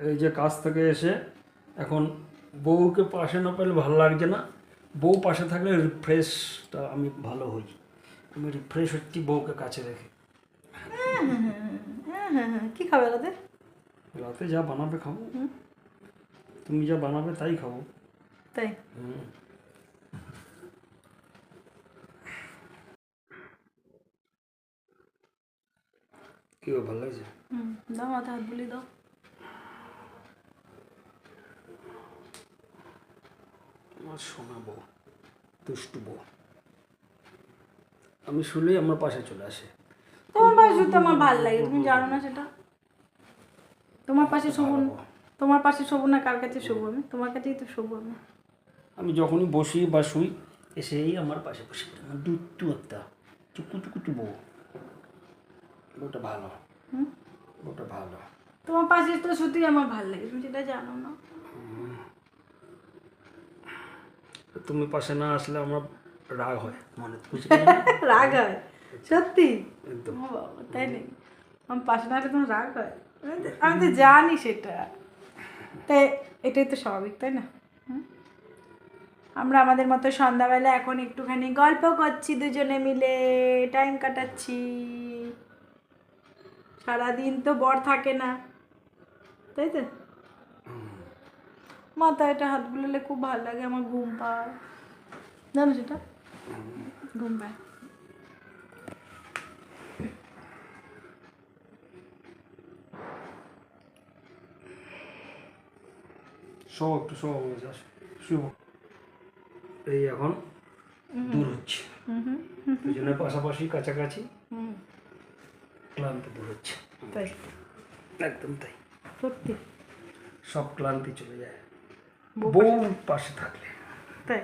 এই যে কাজ থেকে এসে এখন বউকে পাশে না পেলে ভালো লাগছে না। বউ পাশে থাকলে রিফ্রেশটা আমি ভালো হই। আমি রিফ্রেশ হচ্ছি বউকে কাছে রেখে। হ্যাঁ, কী খাবে রাতে? রাতে যা বানাবে খাবো। তুমি যা বানাবে তাই খাবো। তাই? কি ভালো লাগছে? দাও মাথা হাত বুলিয়ে দাও। আমার সোনা বউ, দুষ্টু বউ। আমি শুলেই আমার পাশে চলে আসে। তোমার পাশে শুতে আমার ভালো লাগে, তুমি জানো না সেটা? তোমার পাশে শোবো না, তোমার পাশে শোবো না, কার কাছে শোবো আমি? তোমার কাছেই তো শোবো আমি। আমি যখনই বসি বা শুই এসেই আমার পাশে বসে আমার দুট্টু একটা চুকু চুকু চু বউ। বউটা ভালো, বউটা ভালো। তোমার পাশে তো শুতেই আমার ভালো লাগে, তুমি সেটা জানো না? তুমি পাশে না আসলে আমার রাগ হয় মনে, রাগ হয়? সত্যি? একদম। ও বাবা, তাই নাকি? আমার পাশে না আসলে তোমার রাগ হয়? আমি তো জানি সেটা। তাই এটাই তো স্বাভাবিক, তাই না? আমরা আমাদের মতো সন্ধ্যাবেলা এখন একটুখানি গল্প করছি, দুজনে মিলে টাইম কাটাচ্ছি। সারাদিন তো বর থাকে না, তাই তো? মাথায় এটা হাত বুলালে খুব ভালো লাগে, আমার ঘুম পায়, জানো সেটা? ঘুম পায়। সব একটু সব হয়ে যাস শুভ। এই এখন দূর হচ্ছে, দুজনের পাশাপাশি কাছাকাছি ক্লান্তি দূর হচ্ছে। তাই? একদম তাই, সত্যি? সব ক্লান্তি চলে যায় বউ বউ পাশে থাকলে। তাই?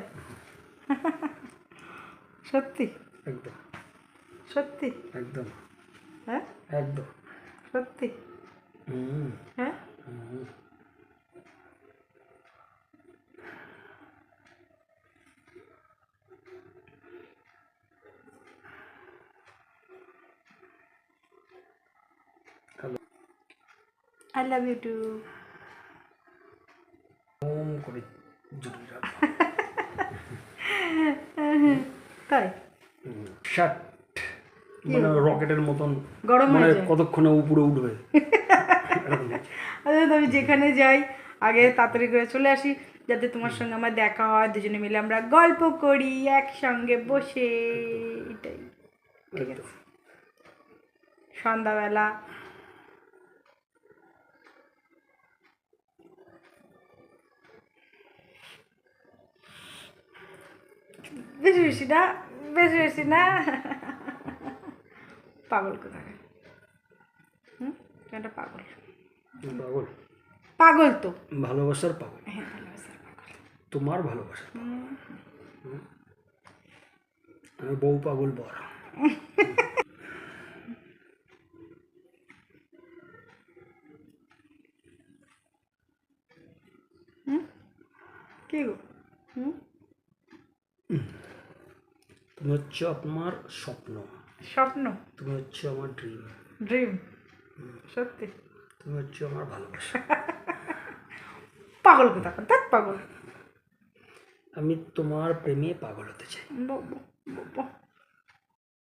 সত্যি? একদম সত্যি? একদম হ্যাঁ, একদম। সত্যি? হ্যাঁ। Hello, I love you too. ওম করে জড়িয়ে রাখবো। তাই? শার্ট মানে রকেটের মতন গরম মানে হয়ে যায়। কতক্ষণে উপরে উঠবে এরকম। আচ্ছা, আমি যেখানে যাই আগে তাড়াতাড়ি করে চলে আসি, যাতে তোমার সঙ্গে আমার দেখা হয়, দুজনে মিলে আমরা গল্প করি একসঙ্গে বসে। এটাই ঠিক আছে। সন্ধ্যাবেলা বেশি বেশি না, বেশি বেশি না। পাগল কোথায়? একটা পাগল। পাগল, পাগল তো। ভালোবাসার পাগল, হ্যাঁ, ভালোবাসার পাগল। তোমার ভালোবাসার পাগল। আমি বউ পাগল বর। কি গো? তুমি হচ্ছে আমার স্বপ্ন, স্বপ্ন? তুমি হচ্ছে আমার ড্রিম, ড্রিম? সত্যি? তুমি হচ্ছে আমার ভালোবাসা। পাগল কোথাকার, দেখ পাগল। আমি তোমার প্রেমে পাগল হতে চাই। বাবা, বাবা।